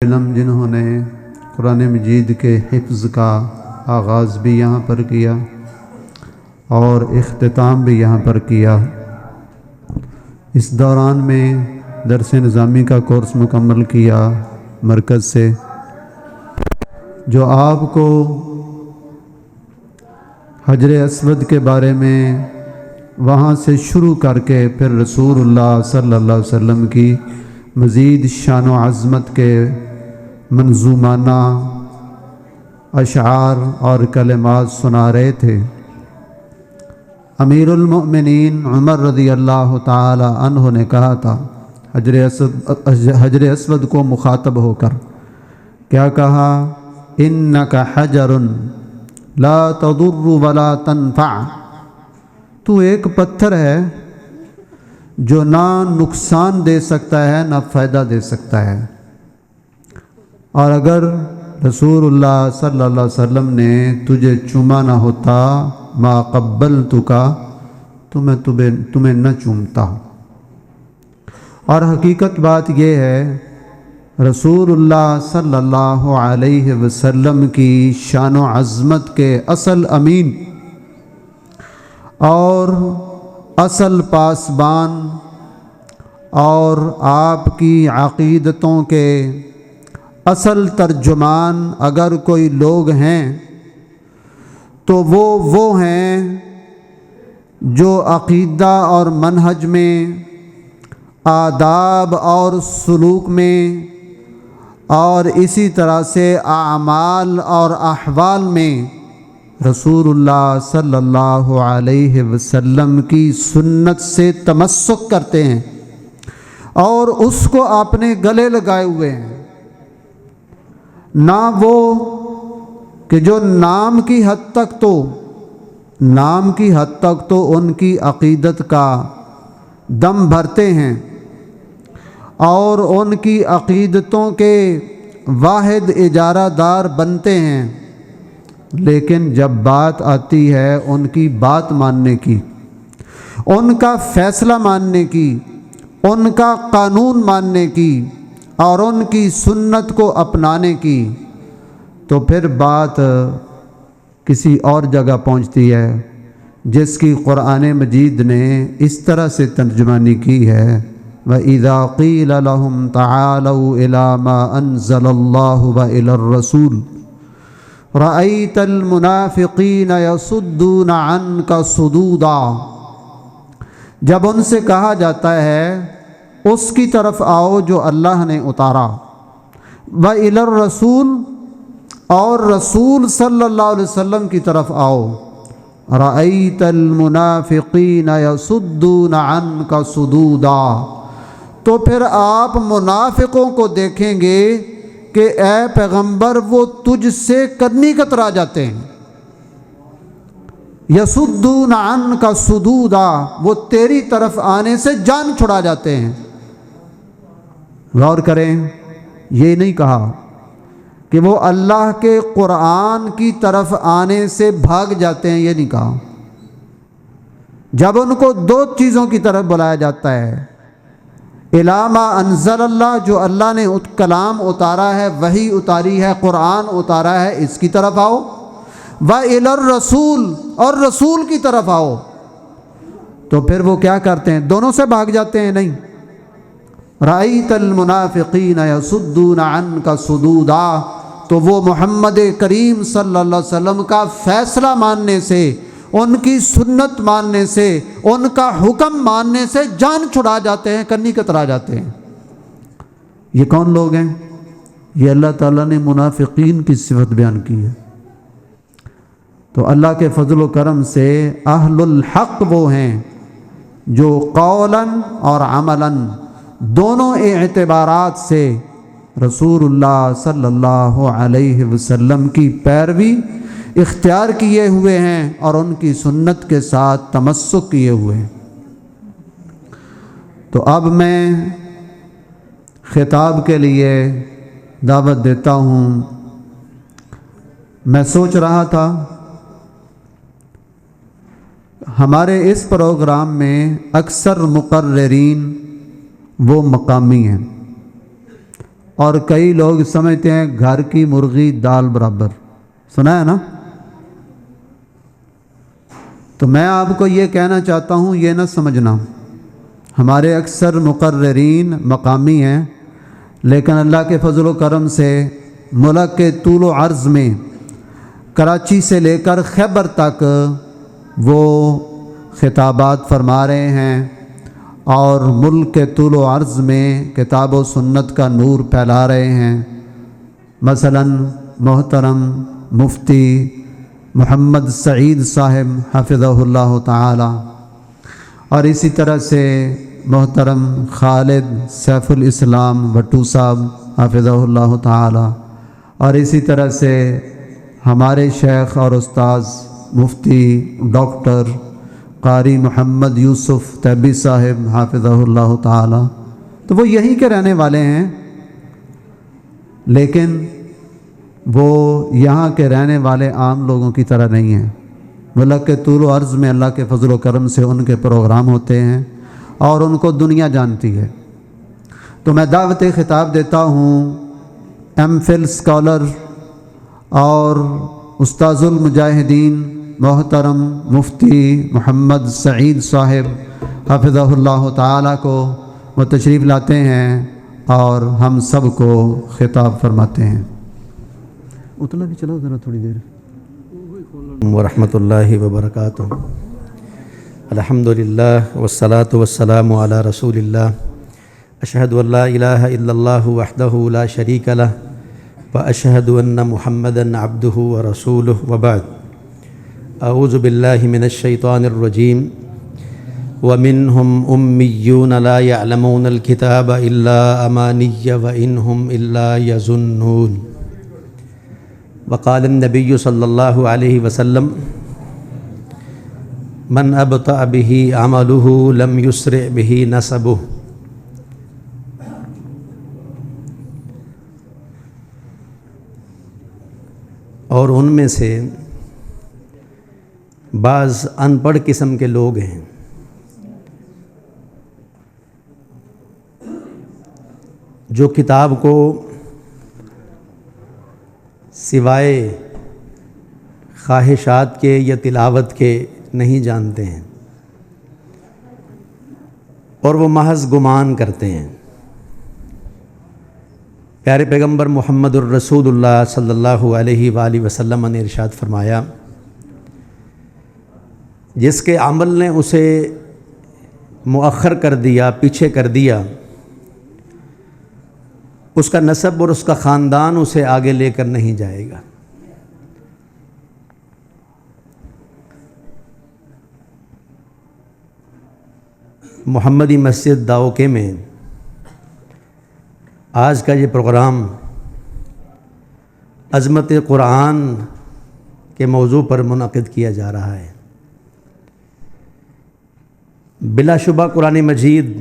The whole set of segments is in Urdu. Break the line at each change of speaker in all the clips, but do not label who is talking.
علم جنہوں نے قرآن مجید کے حفظ کا آغاز بھی یہاں پر کیا اور اختتام بھی یہاں پر کیا۔ اس دوران میں درس نظامی کا کورس مکمل کیا مرکز سے، جو آپ کو حجر اسود کے بارے میں وہاں سے شروع کر کے پھر رسول اللہ صلی اللہ علیہ وسلم کی مزید شان و عظمت کے منظومانہ اشعار اور کلمات سنا رہے تھے۔ امیر المؤمنین عمر رضی اللہ تعالی عنہ نے کہا تھا حجر اسود کو مخاطب ہو کر، کیا کہا؟ انک حجر لا تضر ولا تنفع، تو ایک پتھر ہے جو نہ نقصان دے سکتا ہے نہ فائدہ دے سکتا ہے، اور اگر رسول اللہ صلی اللہ علیہ وسلم نے تجھے چوما نہ ہوتا ما قبلتک، تو میں تمہیں نہ چومتا۔ اور حقیقت بات یہ ہے، رسول اللہ صلی اللہ علیہ وسلم کی شان و عظمت کے اصل امین اور اصل پاسبان اور آپ کی عقیدتوں کے اصل ترجمان اگر کوئی لوگ ہیں تو وہ ہیں جو عقیدہ اور منہج میں، آداب اور سلوک میں، اور اسی طرح سے اعمال اور احوال میں رسول اللہ صلی اللہ علیہ وسلم کی سنت سے تمسک کرتے ہیں اور اس کو اپنے گلے لگائے ہوئے ہیں۔ نہ وہ کہ جو نام کی حد تک تو ان کی عقیدت کا دم بھرتے ہیں اور ان کی عقیدتوں کے واحد اجارہ دار بنتے ہیں، لیکن جب بات آتی ہے ان کی بات ماننے کی، ان کا فیصلہ ماننے کی، ان کا قانون ماننے کی اور ان کی سنت کو اپنانے کی، تو پھر بات کسی اور جگہ پہنچتی ہے، جس کی قرآن مجید نے اس طرح سے ترجمانی کی ہے، وَإِذَا قِيلَ لَهُمْ تَعَالَوْا إِلَى مَا أَنزَلَ اللَّهُ وَإِلَى الرَّسُولِ رَأَيْتَ الْمُنَافِقِينَ يَصُدُّونَ عَنْكَ صُدُودًا، جب ان سے کہا جاتا ہے اس کی طرف آؤ جو اللہ نے اتارا، وَإِلَى الرَّسُولِ اور رسول صلی اللہ علیہ وسلم کی طرف آؤ، رَأَيْتَ الْمُنَافِقِينَ يَصُدُّونَ عَنْكَ صُدُودًا، تو پھر آپ منافقوں کو دیکھیں گے کہ اے پیغمبر وہ تجھ سے قدمی کترا جاتے ہیں۔ یصدون عنک صدودا، وہ تیری طرف آنے سے جان چھڑا جاتے ہیں۔ غور کریں، یہ نہیں کہا کہ وہ اللہ کے قرآن کی طرف آنے سے بھاگ جاتے ہیں، یہ نہیں کہا۔ جب ان کو دو چیزوں کی طرف بلایا جاتا ہے، اِلیٰ مَا انزل اللہ، جو اللہ نے کلام اتارا ہے، وحی اتاری ہے، قرآن اتارا ہے، اس کی طرف آؤ، وَإِلَى الرَّسُولِ اور رسول کی طرف آؤ، تو پھر وہ کیا کرتے ہیں؟ دونوں سے بھاگ جاتے ہیں؟ نہیں۔ رَأَيْتَ الْمُنَافِقِينَ يَصُدُّونَ عَنْكَ صُدُودًا، تو وہ محمد کریم صلی اللہ علیہ وسلم کا فیصلہ ماننے سے، ان کی سنت ماننے سے، ان کا حکم ماننے سے جان چھڑا جاتے ہیں، کنی کترا جاتے ہیں۔ یہ کون لوگ ہیں؟ یہ اللہ تعالیٰ نے منافقین کی صفت بیان کی ہے۔ تو اللہ کے فضل و کرم سے اہل الحق وہ ہیں جو قولاً اور عملاً دونوں اعتبارات سے رسول اللہ صلی اللہ علیہ وسلم کی پیروی اختیار کیے ہوئے ہیں اور ان کی سنت کے ساتھ تمسک کیے ہوئے ہیں۔ تو اب میں خطاب کے لیے دعوت دیتا ہوں۔ میں سوچ رہا تھا ہمارے اس پروگرام میں اکثر مقررین وہ مقامی ہیں اور کئی لوگ سمجھتے ہیں گھر کی مرغی دال برابر، سنا ہے نا؟ تو میں آپ کو یہ کہنا چاہتا ہوں، یہ نہ سمجھنا، ہمارے اکثر مقررین مقامی ہیں، لیکن اللہ کے فضل و کرم سے ملک کے طول و عرض میں کراچی سے لے کر خیبر تک وہ خطابات فرما رہے ہیں، اور ملک کے طول و عرض میں کتاب و سنت کا نور پھیلا رہے ہیں۔ مثلا محترم مفتی محمد سعید صاحب حفظہ اللہ تعالی، اور اسی طرح سے محترم خالد سیف الاسلام بھٹو صاحب حفظہ اللہ تعالی، اور اسی طرح سے ہمارے شیخ اور استاذ مفتی ڈاکٹر قاری محمد یوسف طیبی صاحب حافظہ اللہ تعالی، تو وہ یہیں کے رہنے والے ہیں، لیکن وہ یہاں کے رہنے والے عام لوگوں کی طرح نہیں ہیں۔ ملک کے طول و عرض میں اللہ کے فضل و کرم سے ان کے پروگرام ہوتے ہیں اور ان کو دنیا جانتی ہے۔ تو میں دعوت خطاب دیتا ہوں ایم فل اسکالر اور استاذ المجاہدین محترم مفتی محمد سعید صاحب حفظہ اللہ تعالی کو، وہ تشریف لاتے ہیں اور ہم سب کو خطاب فرماتے ہیں۔ اتنا بھی چلو ذرا تھوڑی دیر۔
ورحمۃ اللہ وبرکاتہ۔ الحمدللہ والصلاة والسلام علی رسول اللہ، اشہد ان لا الہ الا اللہ وحدہ لا شریک لہ واشہد ان محمدا عبدہ ورسولہ وبعد۔ اعوذ باللہ من الشیطان الرجیم۔ ومنہم امیون لا یعلمون الکتاب الا امانی وانہم الا یظنون۔ وقال النبی صلی اللہ علیہ وسلم من ابطأ به عملہ لم یسرع به نسبہ۔ اور ان میں سے بعض ان پڑھ قسم کے لوگ ہیں جو کتاب کو سوائے خواہشات کے یا تلاوت کے نہیں جانتے ہیں، اور وہ محض گمان کرتے ہیں۔ پیارے پیغمبر محمد الرسول اللہ صلی اللہ علیہ وآلہ وسلم نے ارشاد فرمایا، جس کے عمل نے اسے مؤخر کر دیا، پیچھے کر دیا، اس کا نسب اور اس کا خاندان اسے آگے لے کر نہیں جائے گا۔ محمدی مسجد داوکے میں آج کا یہ پروگرام عظمت قرآن کے موضوع پر منعقد کیا جا رہا ہے۔ بلا شبہ قرآن مجید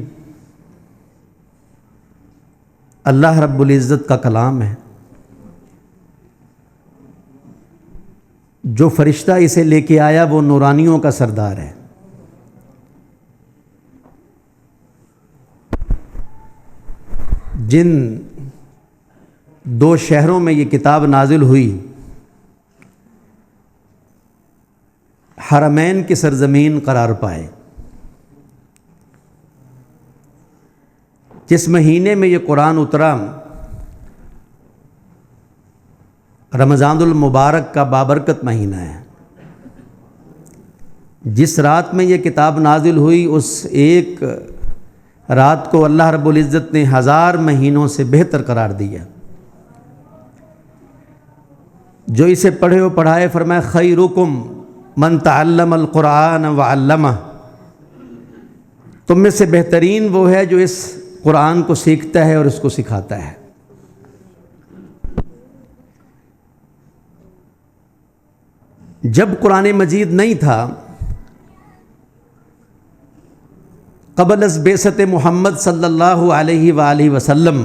اللہ رب العزت کا کلام ہے۔ جو فرشتہ اسے لے کے آیا وہ نورانیوں کا سردار ہے۔ جن دو شہروں میں یہ کتاب نازل ہوئی، حرمین کی سرزمین قرار پائے، جس مہینے میں یہ قرآن اترا رمضان المبارک کا بابرکت مہینہ ہے۔ جس رات میں یہ کتاب نازل ہوئی اس ایک رات کو اللہ رب العزت نے 1000 مہینوں سے بہتر قرار دیا۔ جو اسے پڑھے و پڑھائے، فرمایا خیرکم من تعلم القرآن وعلمہ، تم میں سے بہترین وہ ہے جو اس قرآن کو سیکھتا ہے اور اس کو سکھاتا ہے۔ جب قرآن مجید نہیں تھا، قبل از بعثت محمد صلی اللہ علیہ وآلہ وسلم،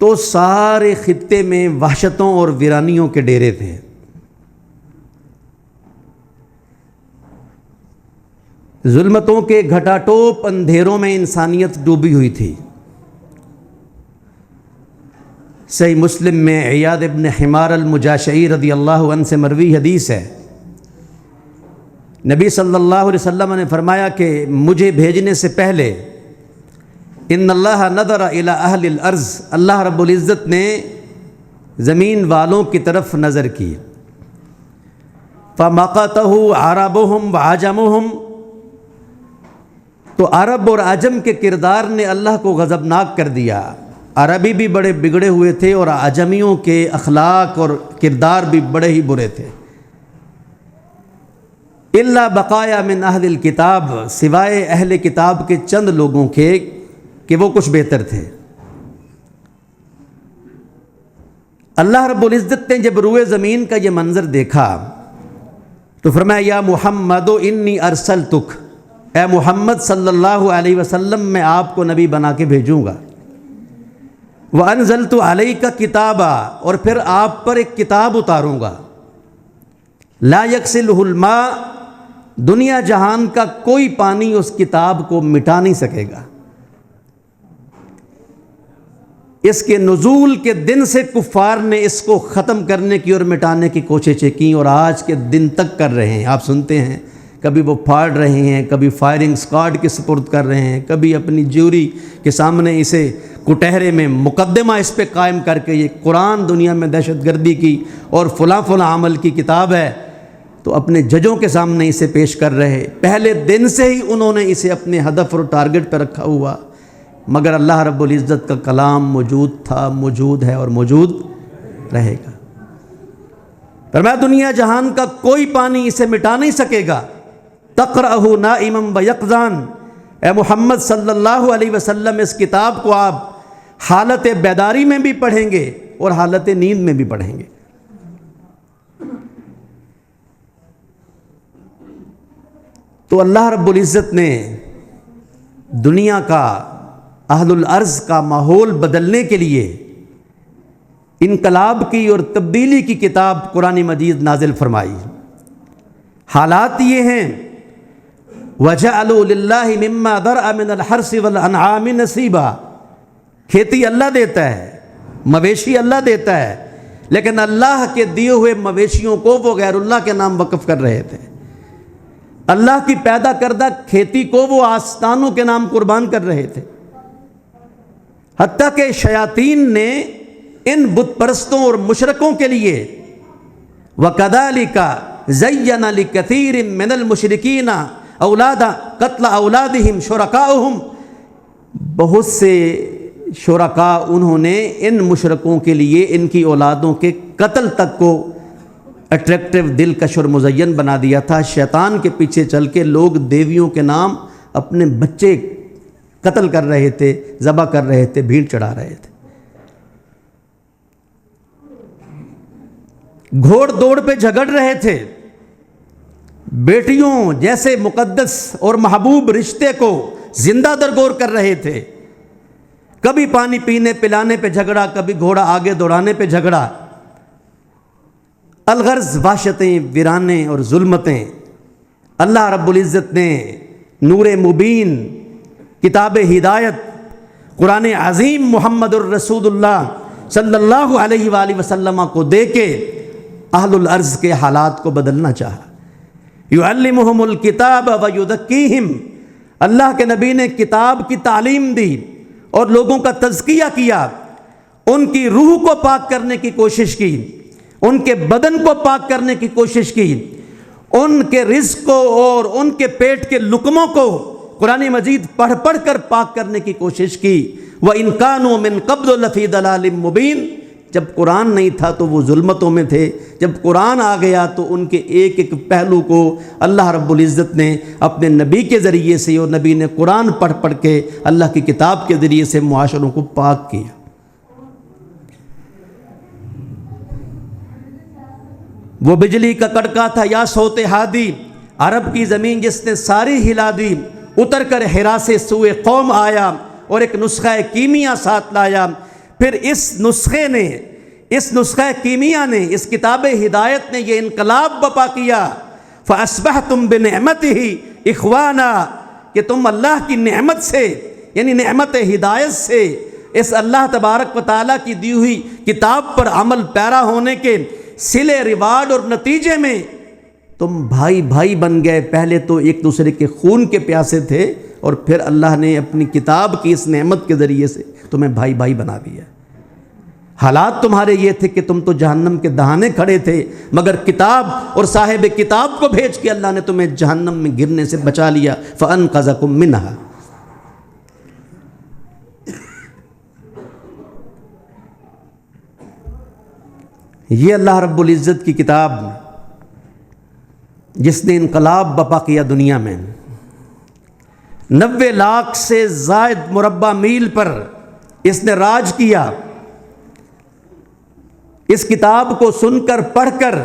تو سارے خطے میں وحشتوں اور ویرانیوں کے ڈیرے تھے۔ ظلمتوں کے گھٹا ٹوپ اندھیروں میں انسانیت ڈوبی ہوئی تھی۔ صحیح مسلم میں عیاض ابن حمار المجاشعی رضی اللہ عنہ سے مروی حدیث ہے، نبی صلی اللہ علیہ وسلم نے فرمایا کہ مجھے بھیجنے سے پہلے ان اللہ نظر الی اہل الارض، اللہ رب العزت نے زمین والوں کی طرف نظر کی، فمقتہ عربہم وعجمہم، تو عرب اور عجم کے کردار نے اللہ کو غضبناک کر دیا۔ عربی بھی بڑے بگڑے ہوئے تھے اور عجمیوں کے اخلاق اور کردار بھی بڑے ہی برے تھے۔ الا بقایا من اہل الکتاب، سوائے اہل کتاب کے چند لوگوں کے کہ وہ کچھ بہتر تھے۔ اللہ رب العزت نے جب روئے زمین کا یہ منظر دیکھا تو فرمایا یا محمد انی ارسلتک، اے محمد صلی اللہ علیہ وسلم میں آپ کو نبی بنا کے بھیجوں گا، وَأَنزَلْتُ عَلَيْكَ كِتَابًا، اور پھر آپ پر ایک کتاب اتاروں گا، لا يَغْسِلُهُ الْمَاءُ، دنیا جہان کا کوئی پانی اس کتاب کو مٹا نہیں سکے گا۔ اس کے نزول کے دن سے کفار نے اس کو ختم کرنے کی اور مٹانے کی کوششیں کی اور آج کے دن تک کر رہے ہیں۔ آپ سنتے ہیں کبھی وہ پھاڑ رہے ہیں، کبھی فائرنگ سکواڈ کے سپرد کر رہے ہیں، کبھی اپنی جیوری کے سامنے اسے کٹہرے میں مقدمہ اس پہ قائم کر کے یہ قرآن دنیا میں دہشت گردی کی اور فلاں فلاں عمل کی کتاب ہے، تو اپنے ججوں کے سامنے اسے پیش کر رہے۔ پہلے دن سے ہی انہوں نے اسے اپنے ہدف اور ٹارگٹ پہ رکھا ہوا، مگر اللہ رب العزت کا کلام موجود تھا، موجود ہے اور موجود رہے گا۔ فرمایا دنیا جہان کا کوئی پانی اسے مٹا نہیں سکے گا۔ تقرأہ نائما ویقظان، اے محمد صلی اللہ علیہ وسلم اس کتاب کو آپ حالت بیداری میں بھی پڑھیں گے اور حالت نیند میں بھی پڑھیں گے۔ تو اللہ رب العزت نے دنیا کا، اہل الارض کا ماحول بدلنے کے لیے انقلاب کی اور تبدیلی کی کتاب قرآن مجید نازل فرمائی۔ حالات یہ ہیں وَجَعَلُوا لِلَّهِ مِمَّا ذَرَأَ مِنَ الْحَرْثِ وَالْأَنْعَامِ نَصِيبًا، کھیتی اللہ دیتا ہے، مویشی اللہ دیتا ہے، لیکن اللہ کے دیے ہوئے مویشیوں کو وہ غیر اللہ کے نام وقف کر رہے تھے۔ اللہ کی پیدا کردہ کھیتی کو وہ آستانوں کے نام قربان کر رہے تھے، حتیٰ کہ شیاطین نے ان بت پرستوں اور مشرکوں کے لیے وَكَذَلِكَ زَيَّنَ لِكَثِيرٍ مِّنَ الْمُشْرِكِينَ قتل اولادہم شرکاؤہم، بہت سے شرکاء انہوں نے ان مشرکوں کے لیے ان کی اولادوں کے قتل تک کو اٹریکٹیو، دلکش اور مزین بنا دیا تھا۔ شیطان کے پیچھے چل کے لوگ دیویوں کے نام اپنے بچے قتل کر رہے تھے، ذبح کر رہے تھے، بھیڑ چڑھا رہے تھے۔ گھوڑ دوڑ پہ جھگڑ رہے تھے، بیٹیوں جیسے مقدس اور محبوب رشتے کو زندہ درگور کر رہے تھے۔ کبھی پانی پینے پلانے پہ جھگڑا، کبھی گھوڑا آگے دوڑانے پہ جھگڑا۔ الغرض وحشتیں، ویرانے اور ظلمتیں۔ اللہ رب العزت نے نور مبین، کتاب ہدایت، قرآن عظیم محمد الرسول اللہ صلی اللہ علیہ وآلہ وسلم کو دے کے اہل الارض کے حالات کو بدلنا چاہا۔ یعلمہم الکتاب ویزکیہم، اللہ کے نبی نے کتاب کی تعلیم دی اور لوگوں کا تزکیہ کیا، ان کی روح کو پاک کرنے کی کوشش کی، ان کے بدن کو پاک کرنے کی کوشش کی، ان کے رزق کو اور ان کے پیٹ کے لقموں کو قرآن مجید پڑھ پڑھ کر پاک کرنے کی کوشش کی۔ وَإِن كَانُوا مِن قَبْلُ لَفِي ضَلَالٍ مُبِينٍ، جب قرآن نہیں تھا تو وہ ظلمتوں میں تھے، جب قرآن آ گیا تو ان کے ایک ایک پہلو کو اللہ رب العزت نے اپنے نبی کے ذریعے سے، اور نبی نے قرآن پڑھ پڑھ کے اللہ کی کتاب کے ذریعے سے معاشروں کو پاک کیا۔ وہ بجلی کا کڑکا تھا یا صوت ہادی، عرب کی زمین جس نے ساری ہلا دی، اتر کر حرا سے سوئے قوم آیا اور ایک نسخہ کیمیا ساتھ لایا۔ پھر اس نسخہ کیمیا نے، اس کتاب ہدایت نے یہ انقلاب بپا کیا۔ فَأَصْبَحْتُمْ بِنِعْمَتِهِ إِخْوَانًا، کہ تم اللہ کی نعمت سے، یعنی نعمت ہدایت سے اس اللہ تبارک و تعالیٰ کی دی ہوئی کتاب پر عمل پیرا ہونے کے صلے ریوارڈ اور نتیجے میں تم بھائی بھائی بن گئے. پہلے تو ایک دوسرے کے خون کے پیاسے تھے اور پھر اللہ نے اپنی کتاب کی اس نعمت کے ذریعے سے تمہیں بھائی بھائی بنا دیا. حالات تمہارے یہ تھے کہ تم تو جہنم کے دہانے کھڑے تھے، مگر کتاب اور صاحب کتاب کو بھیج کے اللہ نے تمہیں جہنم میں گرنے سے بچا لیا. فَأَنْقَذَكُم مِّنْهَا. یہ اللہ رب العزت کی کتاب جس نے انقلاب برپا کیا دنیا میں، 90 لاکھ سے زائد مربع میل پر اس نے راج کیا. اس کتاب کو سن کر پڑھ کر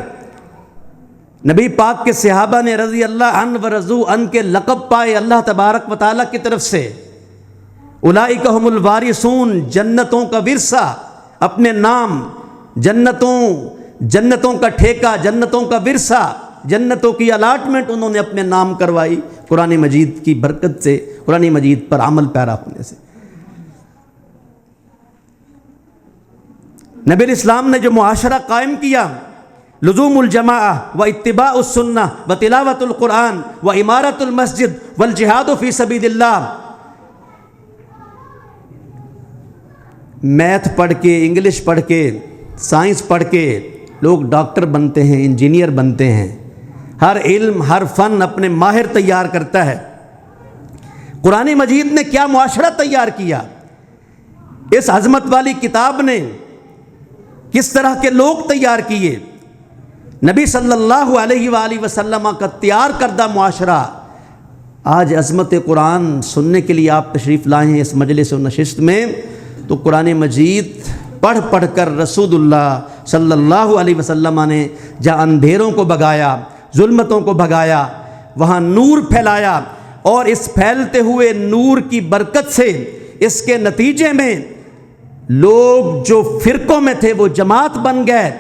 نبی پاک کے صحابہ نے رضی اللہ عنہ و رضو عنہ کے لقب پائے اللہ تبارک و تعالیٰ کی طرف سے. اولئک هم الوارثون، جنتوں کا ورثہ، اپنے نام، جنتوں کا ٹھیکہ، جنتوں کا ورثہ، جنتوں کی الاٹمنٹ انہوں نے اپنے نام کروائی قرآن مجید کی برکت سے، قرآن مجید پر عمل پیرا ہونے سے. نبی الاسلام نے جو معاشرہ قائم کیا، لزوم الجماعہ و اتباع السنہ و تلاوت القرآن و عمارت المسجد والجہاد فی سبیل اللہ. میتھ پڑھ کے، انگلش پڑھ کے، سائنس پڑھ کے لوگ ڈاکٹر بنتے ہیں، انجینئر بنتے ہیں. ہر علم، ہر فن اپنے ماہر تیار کرتا ہے. قرآن مجید نے کیا معاشرہ تیار کیا؟ اس عظمت والی کتاب نے کس طرح کے لوگ تیار کیے؟ نبی صلی اللہ علیہ وآلہ وسلم کا تیار کردہ معاشرہ. آج عظمت قرآن سننے کے لیے آپ تشریف لائے ہیں اس مجلس و نشست میں، تو قرآن مجید پڑھ پڑھ کر رسول اللہ صلی اللہ علیہ وسلم نے جہاں اندھیروں کو بھگایا، ظلمتوں کو بھگایا، وہاں نور پھیلایا. اور اس پھیلتے ہوئے نور کی برکت سے، اس کے نتیجے میں لوگ جو فرقوں میں تھے وہ جماعت بن گئے،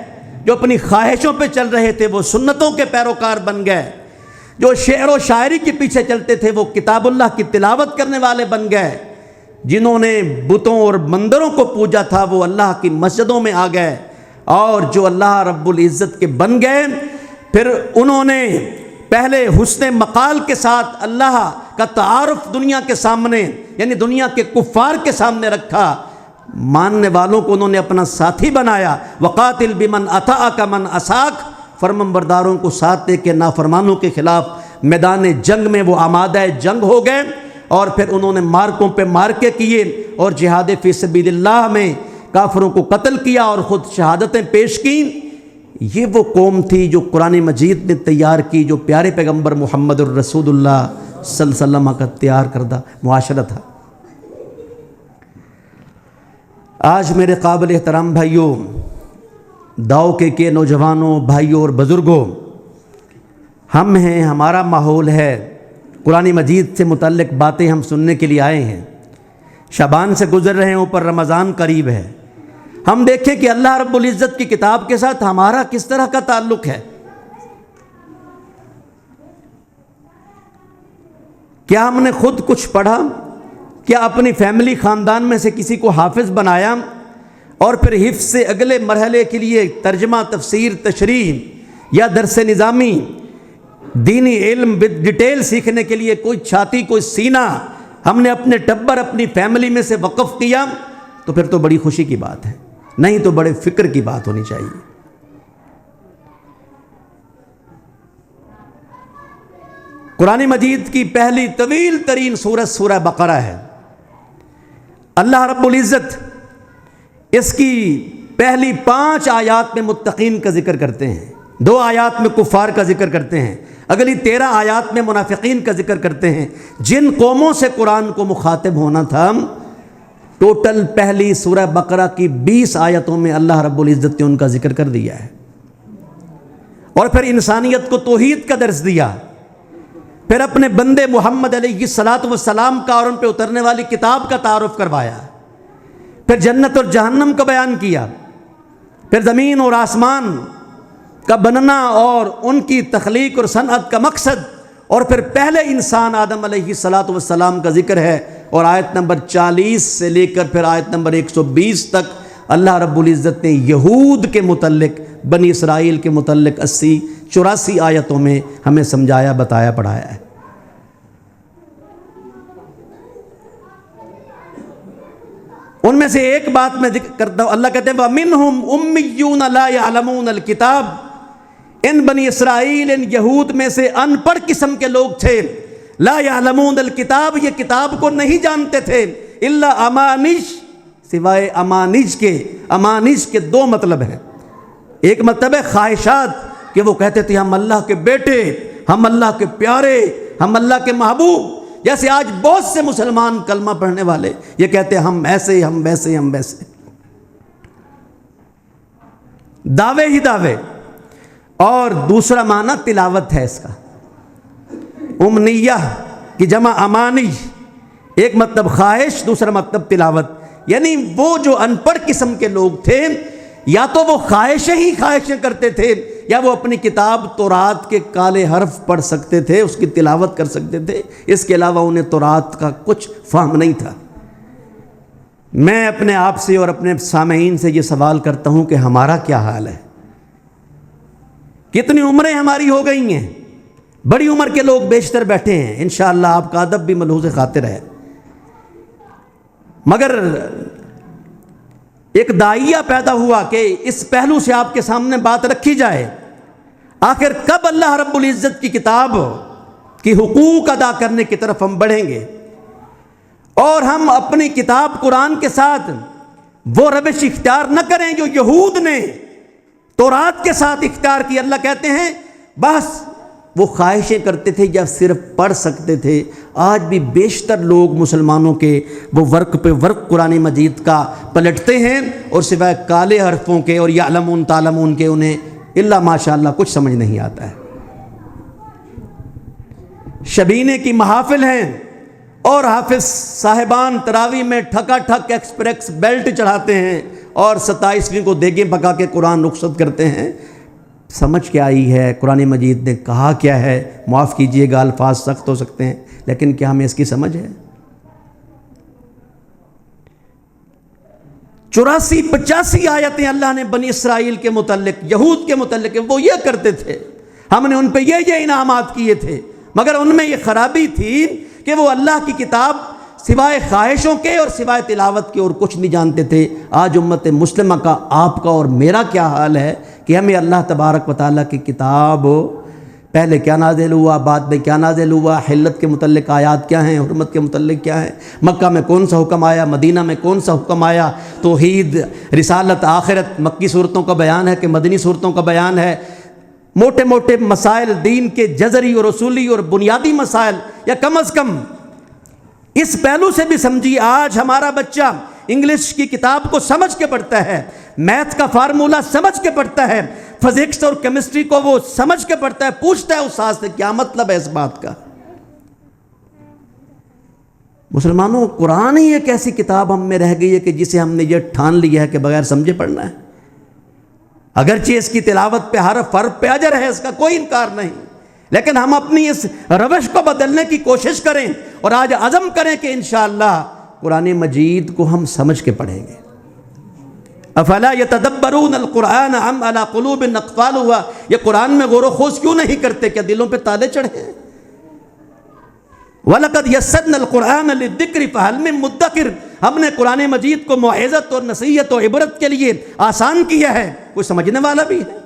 جو اپنی خواہشوں پہ چل رہے تھے وہ سنتوں کے پیروکار بن گئے، جو شعر و شاعری کے پیچھے چلتے تھے وہ کتاب اللہ کی تلاوت کرنے والے بن گئے، جنہوں نے بتوں اور مندروں کو پوجا تھا وہ اللہ کی مسجدوں میں آ گئے، اور جو اللہ رب العزت کے بن گئے پھر انہوں نے پہلے حسن مقال کے ساتھ اللہ کا تعارف دنیا کے سامنے، یعنی دنیا کے کفار کے سامنے رکھا. ماننے والوں کو انہوں نے اپنا ساتھی بنایا. وقاتل بمن اطاعک من عصاک، فرمانبرداروں کو ساتھ دے کے نافرمانوں کے خلاف میدان جنگ میں وہ آمادہ جنگ ہو گئے. اور پھر انہوں نے مارکوں پہ مارکے کیے اور جہاد فی سبیل اللہ میں کافروں کو قتل کیا اور خود شہادتیں پیش کیں. یہ وہ قوم تھی جو قرآن مجید نے تیار کی، جو پیارے پیغمبر محمد الرسول اللہ صلی اللہ علیہ وسلم کا تیار کردہ معاشرہ تھا. آج میرے قابل احترام بھائیوں، داؤ کے نوجوانوں، بھائیوں اور بزرگوں، ہم ہیں، ہمارا ماحول ہے، قرآن مجید سے متعلق باتیں ہم سننے کے لیے آئے ہیں. شعبان سے گزر رہے ہیں، اوپر رمضان قریب ہے. ہم دیکھیں کہ اللہ رب العزت کی کتاب کے ساتھ ہمارا کس طرح کا تعلق ہے. کیا ہم نے خود کچھ پڑھا؟ کیا اپنی فیملی، خاندان میں سے کسی کو حافظ بنایا اور پھر حفظ سے اگلے مرحلے کے لیے ترجمہ، تفسیر، تشریح یا درس نظامی، دینی علم ڈیٹیل سیکھنے کے لیے کوئی چھاتی، کوئی سینہ ہم نے اپنے ٹبر، اپنی فیملی میں سے وقف کیا؟ تو پھر تو بڑی خوشی کی بات ہے، نہیں تو بڑے فکر کی بات ہونی چاہیے. قرآن مجید کی پہلی طویل ترین سورت سورہ بقرہ ہے. اللہ رب العزت اس کی پہلی 5 آیات میں متقین کا ذکر کرتے ہیں، 2 آیات میں کفار کا ذکر کرتے ہیں، اگلی 13 آیات میں منافقین کا ذکر کرتے ہیں. جن قوموں سے قرآن کو مخاطب ہونا تھا، ٹوٹل پہلی سورہ بقرہ کی 20 آیتوں میں اللہ رب العزت نے ان کا ذکر کر دیا ہے. اور پھر انسانیت کو توحید کا درس دیا، پھر اپنے بندے محمد علیہ الصلاۃ والسلام کا اور ان پہ اترنے والی کتاب کا تعارف کروایا، پھر جنت اور جہنم کا بیان کیا، پھر زمین اور آسمان کا بننا اور ان کی تخلیق اور صنعت کا مقصد اور پھر پہلے انسان آدم علیہ السلام کا ذکر ہے، اور آیت نمبر 40 سے لے کر پھر آیت نمبر 120 تک اللہ رب العزت نے یہود کے متعلق، بنی اسرائیل کے متعلق 84 آیتوں میں ہمیں سمجھایا، بتایا، پڑھایا ہے۔ ان میں سے ایک بات میں ذکر کرتا ہوں، اللہ کہتے ہیں وَمِنْهُمْ أُمِّيُّونَ لَا يَعْلَمُونَ الْكِتَابَ، ان بنی اسرائیل، ان یہود میں سے ان پڑھ قسم کے لوگ تھے، لا يعلمون الکتاب، یہ کتاب کو نہیں جانتے تھے، الا امانش، سوائے امانج کے۔ امانج کے دو مطلب ہیں، ایک مطلب ہے خواہشات، کہ وہ کہتے تھے ہم اللہ کے بیٹے، ہم اللہ کے پیارے، ہم اللہ کے محبوب، جیسے آج بہت سے مسلمان کلمہ پڑھنے والے یہ کہتے ہیں ہم ایسے، ہم ویسے، ہم ویسے، دعوے ہی دعوے۔ اور دوسرا معنی تلاوت ہے اس کا، امنیہ کی جمع امانی، ایک مطلب خواہش، دوسرا مطلب تلاوت، یعنی وہ جو ان پڑھ قسم کے لوگ تھے، یا تو وہ خواہشیں کرتے تھے، یا وہ اپنی کتاب تورات کے کالے حرف پڑھ سکتے تھے، اس کی تلاوت کر سکتے تھے، اس کے علاوہ انہیں تورات کا کچھ فہم نہیں تھا۔ میں اپنے آپ سے اور اپنے سامعین سے یہ سوال کرتا ہوں کہ ہمارا کیا حال ہے؟ کتنی عمریں ہماری ہو گئی ہیں؟ بڑی عمر کے لوگ بیشتر بیٹھے ہیں، انشاءاللہ آپ کا ادب بھی ملحوظ خاطر ہے، مگر ایک داعیہ پیدا ہوا کہ اس پہلو سے آپ کے سامنے بات رکھی جائے، آخر کب اللہ رب العزت کی کتاب کی حقوق ادا کرنے کی طرف ہم بڑھیں گے، اور ہم اپنی کتاب قرآن کے ساتھ وہ روش اختیار نہ کریں جو یہود نے تورات کے ساتھ اختیار کی۔ اللہ کہتے ہیں بس وہ خواہشیں کرتے تھے یا صرف پڑھ سکتے تھے۔ آج بھی بیشتر لوگ مسلمانوں کے وہ ورق پہ ورق قرآن مجید کا پلٹتے ہیں، اور سوائے کالے حرفوں کے اور یعلمون تعلمون کے انہیں الا ماشاءاللہ کچھ سمجھ نہیں آتا ہے۔ شبینے کی محافل ہیں، اور حافظ صاحبان تراویح میں ٹھکا ٹھک ایکسپریس بیلٹ چڑھاتے ہیں، اور 27ویں کو دیگیں پکا کے قرآن رخصت کرتے ہیں۔ سمجھ کے آئی ہے قرآن مجید نے کہا کیا ہے، معاف کیجئے گا الفاظ سخت ہو سکتے ہیں، لیکن کیا ہمیں اس کی سمجھ ہے؟ 84-85 آیتیں اللہ نے بنی اسرائیل کے متعلق، یہود کے متعلق، وہ یہ کرتے تھے، ہم نے ان پہ یہ انعامات کیے تھے، مگر ان میں یہ خرابی تھی کہ وہ اللہ کی کتاب سوائے خواہشوں کے اور سوائے تلاوت کے اور کچھ نہیں جانتے تھے۔ آج امت مسلمہ کا، آپ کا اور میرا کیا حال ہے کہ ہمیں اللہ تبارک و تعالیٰ کی کتاب پہلے کیا نازل ہوا، بعد میں کیا نازل ہوا، حلت کے متعلق آیات کیا ہیں، حرمت کے متعلق کیا ہیں، مکہ میں کون سا حکم آیا، مدینہ میں کون سا حکم آیا، توحید، رسالت، آخرت، مکی صورتوں کا بیان ہے کہ مدنی صورتوں کا بیان ہے، موٹے موٹے مسائل دین کے جذری اور اصولی اور بنیادی مسائل، یا کم از کم اس پہلو سے بھی سمجھیے آج ہمارا بچہ انگلش کی کتاب کو سمجھ کے پڑھتا ہے، میتھ کا فارمولہ سمجھ کے پڑھتا ہے، فزکس اور کیمسٹری کو وہ سمجھ کے پڑھتا ہے، پوچھتا ہے استاد سے کیا مطلب ہے اس بات کا۔ مسلمانوں، قرآن ہی ایک ایسی کتاب ہم میں رہ گئی ہے کہ جسے ہم نے یہ ٹھان لیا ہے کہ بغیر سمجھے پڑھنا ہے، اگرچہ اس کی تلاوت پہ حرف پہ اجر ہے، اس کا کوئی انکار نہیں، لیکن ہم اپنی اس روش کو بدلنے کی کوشش کریں، اور آج عزم کریں کہ انشاءاللہ قرآن مجید کو ہم سمجھ کے پڑھیں گے۔ افلا یتدبرون القرآن ام علی قلوب اقفالها، یہ قرآن میں غور و خوض کیوں نہیں کرتے، کیا دلوں پہ تالے چڑھے ہیں؟ وَلَقَدْ يَسَّرْنَا الْقُرْآنَ لِلذِّكْرِ فَهَلْ مِن مُدَّكِرٍ، ہم نے قرآن مجید کو موعظت اور نصیحت اور عبرت کے لیے آسان کیا ہے، کوئی سمجھنے والا بھی ہے۔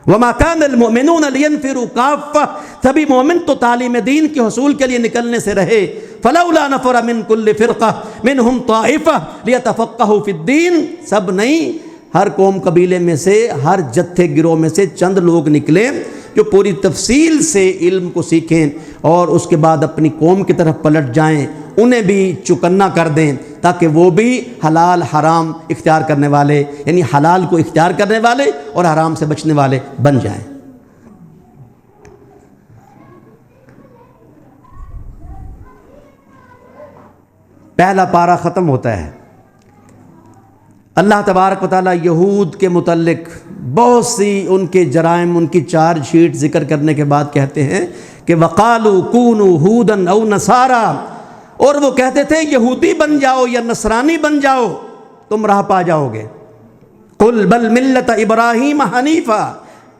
وَمَا كَانَ الْمُؤْمِنُونَ لِيَنْفِرُوا كَافَّةً، سبھی مومن تو تعلیم دین کے حصول کے لیے نکلنے سے رہے۔ فَلَوْلَا نَفَرَ مِن كُلِّ فِرْقَةٍ مِنْهُمْ طَائِفَةٌ لِيَتَفَقَّهُوا فِي الدِّينِ، سب نہیں، ہر قوم قبیلے میں سے، ہر جتھے گروہ میں سے چند لوگ نکلے جو پوری تفصیل سے علم کو سیکھیں اور اس کے بعد اپنی قوم کی طرف پلٹ جائیں، انہیں بھی چکنا کر دیں تاکہ وہ بھی حلال حرام اختیار کرنے والے، یعنی حلال کو اختیار کرنے والے اور حرام سے بچنے والے بن جائیں۔ پہلا پارہ ختم ہوتا ہے، اللہ تبارک و تعالیٰ یہود کے متعلق بہت سی ان کے جرائم، ان کی چارج شیٹ ذکر کرنے کے بعد کہتے ہیں کہ وَقَالُوا كُونُوا هُودًا أَوْ نَصَارَىٰ، اور وہ کہتے تھے یہودی بن جاؤ یا نصرانی بن جاؤ تم راہ پا جاؤ گے۔ قُلْ بَلْ مِلَّةَ إِبْرَاهِيمَ حَنِيفًا،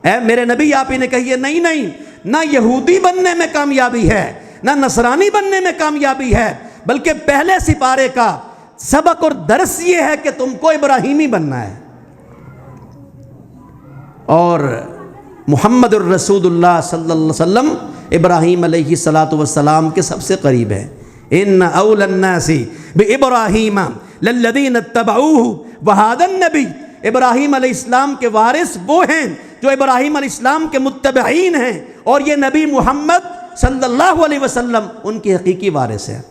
اے میرے نبی آپ انہیں کہیے نہیں، نہ یہودی بننے میں کامیابی ہے نہ نصرانی بننے میں کامیابی ہے، بلکہ پہلے سپارے کا سبق اور درس یہ ہے کہ تم کو ابراہیمی بننا ہے۔ اور محمد الرسول اللہ صلی اللہ علیہ وسلم ابراہیم علیہ السلام کے سب سے قریب ہے۔ ان اول الناس بابراہیم للذین اتبعوہ وہذا النبی، ابراہیم علیہ السلام کے وارث وہ ہیں جو ابراہیم علیہ السلام کے متبعین ہیں، اور یہ نبی محمد صلی اللہ علیہ وسلم ان کی حقیقی وارث ہیں۔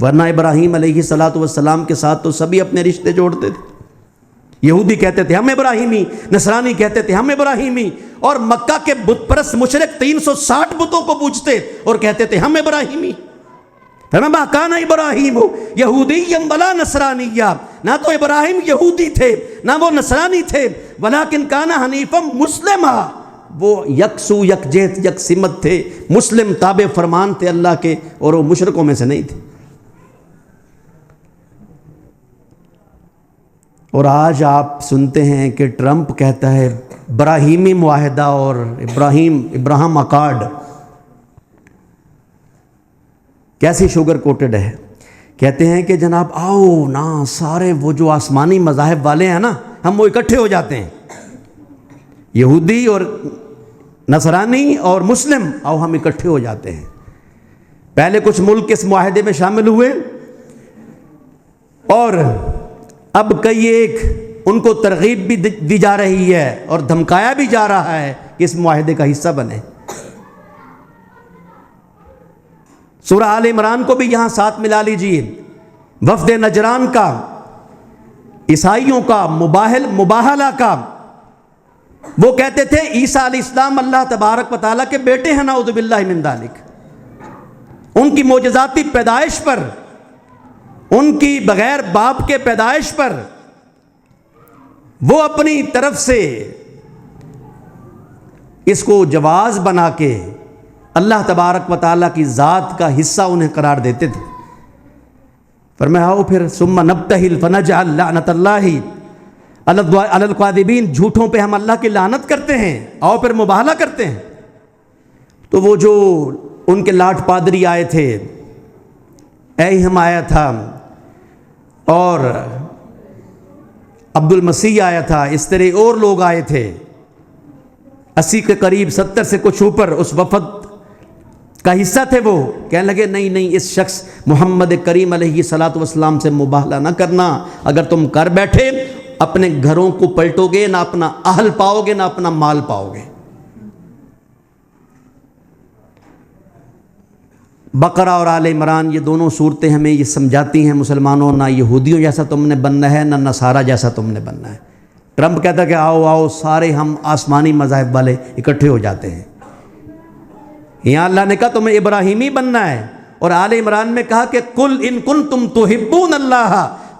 ورنہ ابراہیم علیہ السلام کے ساتھ تو سبھی اپنے رشتے جوڑتے تھے۔ یہودی کہتے تھے ہم ابراہیمی، نصرانی کہتے تھے ہم ابراہیمی، اور مکہ کے بت پرست مشرک 360 بتوں کو پوجتے اور کہتے تھے ہم ابراہیمی۔ فَمَا كَانَ إِبْرَاهِيمُ يَهُودِيًّا وَلَا نَصْرَانِيًّا، نہ تو ابراہیم یہودی تھے نہ وہ نصرانی تھے، وَلَكِنْ كَانَ حَنِيفًا مُسْلِمًا، وہ یکسو یکجہت یکسمت تھے، مسلم تابع فرمان تھے اللہ کے، اور وہ مشرکوں میں سے نہیں تھے۔ اور آج آپ سنتے ہیں کہ ٹرمپ کہتا ہے ابراہیمی معاہدہ اور ابراہم اکارڈ، کیسی شوگر کوٹڈ ہے۔ کہتے ہیں کہ جناب آؤ نا، سارے وہ جو آسمانی مذاہب والے ہیں نا، ہم وہ اکٹھے ہو جاتے ہیں، یہودی اور نصرانی اور مسلم، آؤ ہم اکٹھے ہو جاتے ہیں۔ پہلے کچھ ملک اس معاہدے میں شامل ہوئے، اور اب کئی ایک ان کو ترغیب بھی دی جا رہی ہے اور دھمکایا بھی جا رہا ہے کہ اس معاہدے کا حصہ بنے۔ سورہ آل عمران کو بھی یہاں ساتھ ملا لیجئے۔ وفد نجران کا، عیسائیوں کا، مباہلہ کا، وہ کہتے تھے عیسیٰ علیہ السلام اللہ تبارک و تعالیٰ کے بیٹے ہیں، نعوذ باللہ من ذالک۔ ان کی معجزاتی پیدائش پر، ان کی بغیر باپ کے پیدائش پر وہ اپنی طرف سے اس کو جواز بنا کے اللہ تبارک و تعالیٰ کی ذات کا حصہ انہیں قرار دیتے تھے۔ فرمایا آؤ پھر ثم نبتہل فنجعل لعنت اللہ علی الکاذبین، جھوٹوں پہ ہم اللہ کی لعنت کرتے ہیں، آؤ پھر مباہلہ کرتے ہیں۔ تو وہ جو ان کے لاٹ پادری آئے تھے، ایہم آیا تھا، اور عبد المسیح آیا تھا، اس طرح اور لوگ آئے تھے 80 کے قریب، 70 سے کچھ اوپر اس وفد کا حصہ تھے۔ وہ کہنے لگے نہیں، اس شخص محمد کریم علیہ الصلوۃ والسلام سے مباہلہ نہ کرنا، اگر تم کر بیٹھے اپنے گھروں کو پلٹو گے، نہ اپنا اہل پاؤ گے نہ اپنا مال پاؤ گے۔ بقرہ اور آل عمران یہ دونوں صورتیں ہمیں یہ سمجھاتی ہیں مسلمانوں، نہ یہودیوں جیسا تم نے بننا ہے نہ نصارہ جیسا تم نے بننا ہے۔ ٹرمپ کہتا ہے کہ آؤ سارے ہم آسمانی مذاہب والے اکٹھے ہو جاتے ہیں۔ یہاں اللہ نے کہا تمہیں ابراہیمی بننا ہے، اور آل عمران میں کہا کہ قل ان کنتم تحبون اللہ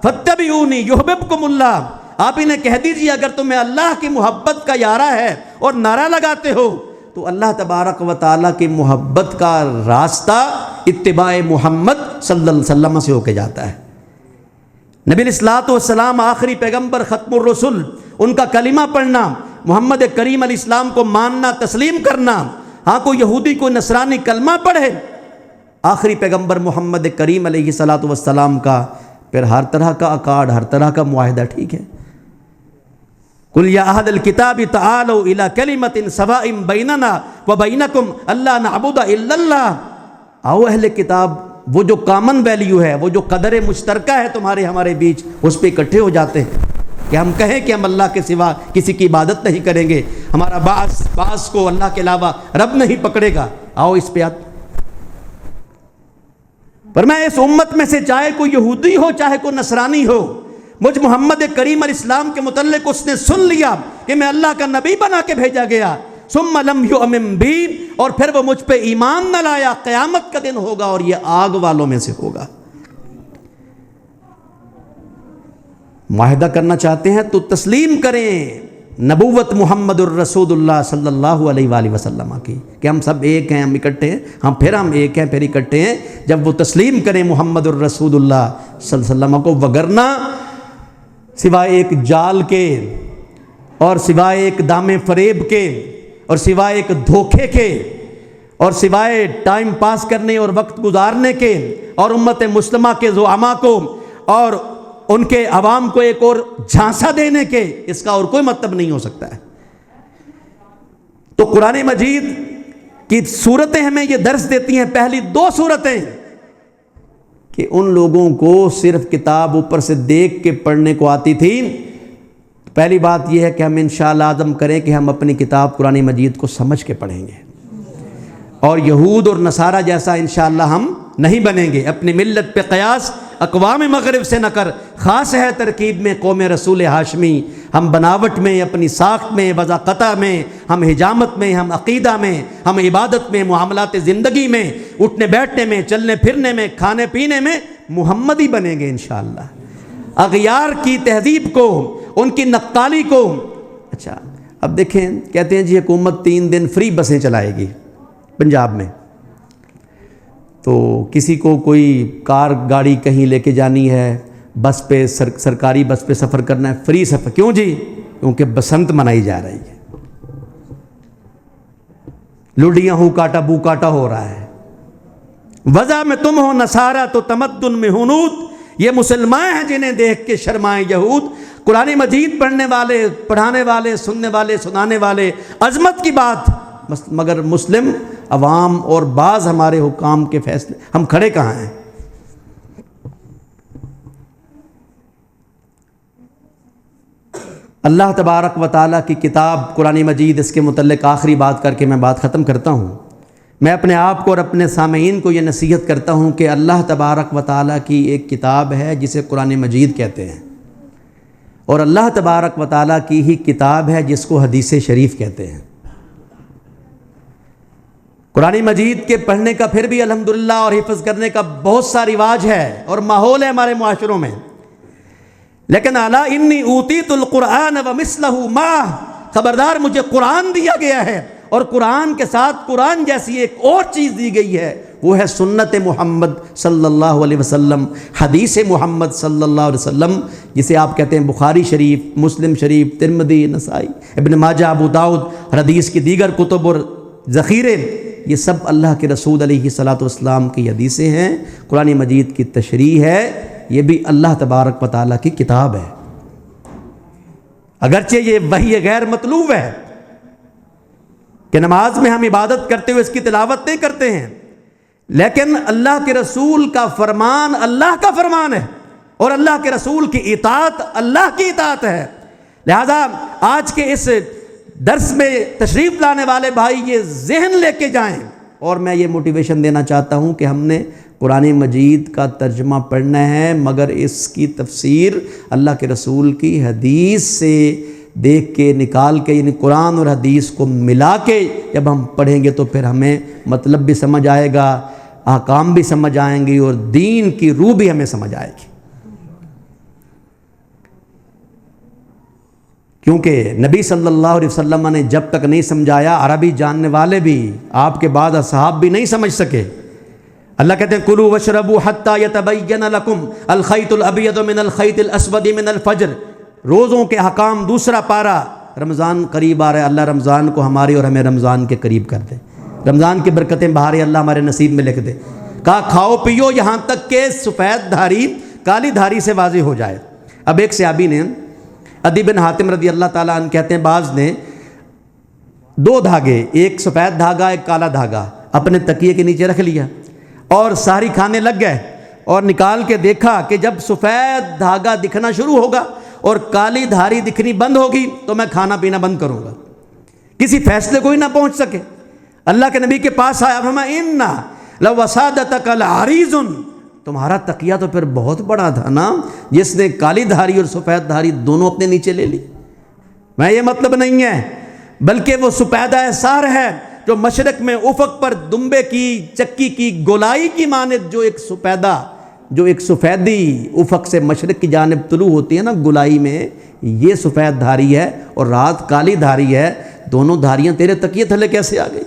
فاتبعونی یحببکم اللہ، آپ انہیں کہہ دیجیے اگر تمہیں اللہ کی محبت کا یارہ ہے اور نعرہ لگاتے ہو تو اللہ تبارک و تعالیٰ کی محبت کا راستہ اتباع محمد صلی اللہ علیہ وسلم سے ہو کے جاتا ہے۔ نبی علیہ الصلوۃ والسلام آخری پیغمبر، ختم الرسل، ان کا کلمہ پڑھنا، محمد کریم علیہ السلام کو ماننا، تسلیم کرنا۔ ہاں کوئی یہودی کوئی نصرانی کلمہ پڑھے، آخری پیغمبر محمد کریم علیہ الصلوۃ والسلام کا پھر ہر طرح کا اکارڈ، ہر طرح کا معاہدہ ٹھیک ہے۔ قل یا اہل الکتاب تعالوا الی کلمۃ سواء بیننا وبینکم الا نعبد الا اللہ، آؤ اہل کتاب، وہ جو کامن ویلیو ہے، وہ جو قدر مشترکہ ہے تمہارے ہمارے بیچ، اس پہ اکٹھے ہو جاتے ہیں کہ ہم کہیں کہ ہم اللہ کے سوا کسی کی عبادت نہیں کریں گے، ہمارا باس کو اللہ کے علاوہ رب نہیں پکڑے گا، آؤ اس پہ پر میں اس امت میں سے چاہے کوئی یہودی ہو چاہے کوئی نصرانی ہو، مجھ محمد کریم علیہ السلام کے متعلق اس نے سن لیا کہ میں اللہ کا نبی بنا کے بھیجا گیا، ثم لم یؤمن بی، اور پھر وہ مجھ پہ ایمان نہ لایا، قیامت کا دن ہوگا اور یہ آگ والوں میں سے ہوگا۔ معاہدہ کرنا چاہتے ہیں تو تسلیم کریں نبوت محمد الرسول اللہ صلی اللہ علیہ وآلہ وسلم کی کہ ہم سب ایک ہیں، ہم اکٹھے ہیں، ہم ایک ہیں، پھر اکٹھے ہیں. جب وہ تسلیم کریں محمد الرسول اللہ صلی اللہ علیہ وسلم کو، وگرنہ سوائے ایک جال کے اور سوائے ایک دام فریب کے اور سوائے ایک دھوکے کے اور سوائے ٹائم پاس کرنے اور وقت گزارنے کے اور امت مسلمہ کے زعماء کو اور ان کے عوام کو ایک اور جھانسا دینے کے، اس کا اور کوئی مطلب نہیں ہو سکتا ہے. تو قرآن مجید کی صورتیں ہمیں یہ درس دیتی ہیں. پہلی 2 صورتیں کہ ان لوگوں کو صرف کتاب اوپر سے دیکھ کے پڑھنے کو آتی تھی. پہلی بات یہ ہے کہ ہم انشاءاللہ عزم کریں کہ ہم اپنی کتاب قرآن مجید کو سمجھ کے پڑھیں گے اور یہود اور نصارہ جیسا انشاءاللہ ہم نہیں بنیں گے. اپنی ملت پہ قیاس اقوام مغرب سے نہ کر. خاص ہے ترکیب میں قوم رسول ہاشمی، ہم بناوٹ میں، اپنی ساخت میں، وضاقتہ میں، ہم حجامت میں، ہم عقیدہ میں، ہم عبادت میں، معاملات زندگی میں، اٹھنے بیٹھنے میں، چلنے پھرنے میں، کھانے پینے میں محمدی بنیں گے انشاءاللہ. اغیار کی تہذیب کو، ان کی نقالی کو. اچھا اب دیکھیں، کہتے ہیں جی حکومت 3 دن فری بسیں چلائے گی پنجاب میں. تو کسی کو کوئی کار گاڑی کہیں لے کے جانی ہے، بس پہ سرکاری بس پہ سفر کرنا ہے، فری سفر. کیوں جی؟ کیونکہ بسنت منائی جا رہی ہے، لڈیاں ہو کاٹا بو کاٹا ہو رہا ہے. وضع میں تم ہو نصارہ تو تمدن میں ہنود، یہ مسلمان ہیں جنہیں دیکھ کے شرمائیں یہود. قرآن مجید پڑھنے والے، پڑھانے والے، سننے والے، سنانے والے، عظمت کی بات. مگر مسلم عوام اور بعض ہمارے حکام کے فیصلے، ہم کھڑے کہاں ہیں؟ اللہ تبارک و تعالیٰ کی کتاب قرآن مجید، اس کے متعلق آخری بات کر کے میں بات ختم کرتا ہوں. میں اپنے آپ کو اور اپنے سامعین کو یہ نصیحت کرتا ہوں کہ اللہ تبارک و تعالیٰ کی ایک کتاب ہے جسے قرآن مجید کہتے ہیں، اور اللہ تبارک و تعالیٰ کی ہی کتاب ہے جس کو حدیث شریف کہتے ہیں. قرآن مجید کے پڑھنے کا پھر بھی الحمدللہ اور حفظ کرنے کا بہت سا رواج ہے اور ماحول ہے ہمارے معاشروں میں، لیکن الا انی اوتیت القرآن ومثلہ معہ، خبردار مجھے قرآن دیا گیا ہے اور قرآن کے ساتھ قرآن جیسی ایک اور چیز دی گئی ہے، وہ ہے سنت محمد صلی اللہ علیہ وسلم، حدیث محمد صلی اللہ علیہ وسلم، جسے آپ کہتے ہیں بخاری شریف، مسلم شریف، ترمذی، نسائی، ابن ماجہ، ابو داؤد، حدیث کی دیگر کتب اور ذخیرے. یہ سب اللہ کے رسول علیہ الصلوۃ والسلام کی حدیثیں ہیں. قرآن مجید کی تشریح ہے، یہ بھی اللہ تبارک و تعالیٰ کی کتاب ہے. اگرچہ یہ وحی غیر مطلوب ہے کہ نماز میں ہم عبادت کرتے ہوئے اس کی تلاوت نہیں کرتے ہیں، لیکن اللہ کے رسول کا فرمان اللہ کا فرمان ہے اور اللہ کے رسول کی اطاعت اللہ کی اطاعت ہے. لہذا آج کے اس درس میں تشریف لانے والے بھائی یہ ذہن لے کے جائیں، اور میں یہ موٹیویشن دینا چاہتا ہوں کہ ہم نے قرآن مجید کا ترجمہ پڑھنا ہے، مگر اس کی تفسیر اللہ کے رسول کی حدیث سے دیکھ کے نکال کے، یعنی قرآن اور حدیث کو ملا کے جب ہم پڑھیں گے تو پھر ہمیں مطلب بھی سمجھ آئے گا، احکام بھی سمجھ آئیں گے اور دین کی روح بھی ہمیں سمجھ آئے گی. کیونکہ نبی صلی اللہ علیہ وسلم نے جب تک نہیں سمجھایا، عربی جاننے والے بھی، آپ کے بعد اصحاب بھی نہیں سمجھ سکے. اللہ کہتے ہیں کلوا واشربوا حتی یتبین لکم الخیط الابیض من الخیط الاسود من الفجر. روزوں کے حکام، دوسرا پارہ. رمضان قریب آ رہا ہے، اللہ رمضان کو ہماری اور ہمیں رمضان کے قریب کر دے. رمضان کی برکتیں بہاریں اللہ ہمارے نصیب میں لکھ دے. کہا کھاؤ پیو یہاں تک کہ سفید دھاری کالی دھاری سے واضح ہو جائے. اب ایک صحابی نے، عدی بن حاتم رضی اللہ تعالیٰ عنہ کہتے ہیں، بعض نے 2 دھاگے، ایک سفید دھاگا ایک کالا دھاگا، اپنے تکیے کے نیچے رکھ لیا اور ساری کھانے لگ گئے، اور نکال کے دیکھا کہ جب سفید دھاگا دکھنا شروع ہوگا اور کالی دھاری دکھنی بند ہوگی تو میں کھانا پینا بند کروں گا. کسی فیصلے کو ہی نہ پہنچ سکے. اللہ کے نبی کے پاس آیا، فرمایا اِنَّ لَوْ وَسَادَتَكَ لَعَرِيضٌ، تمہارا تکیہ تو پھر بہت بڑا تھا نا، جس نے کالی دھاری اور سفید دھاری دونوں اپنے نیچے لے لی. میں یہ مطلب نہیں ہے، بلکہ وہ سپیدہ سار ہے جو مشرق میں افق پر دمبے کی چکی کی گولائی کی مانند جو ایک سپیدہ جو ایک سفیدی افق سے مشرق کی جانب طلوع ہوتی ہے نا گلائی میں، یہ سفید دھاری ہے اور رات کالی دھاری ہے، دونوں دھاریاں تیرے تکیے تھلے کیسے آ گئی؟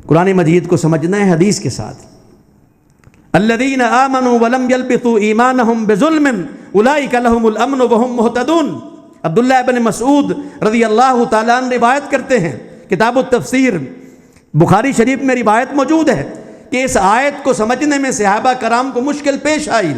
قرآن مجید کو سمجھنا ہے حدیث کے ساتھ۔ الذین آمنوا ولم یلبسوا ایمانہم بظلم اولئک لہم الامن وہم مہتدون۔ عبداللہ ابن مسعود رضی اللہ تعالیٰ عنہ روایت کرتے ہیں، کتاب التفسیر بخاری شریف میں روایت موجود ہے کہ اس آیت کو سمجھنے میں صحابہ کرام کو مشکل پیش آئی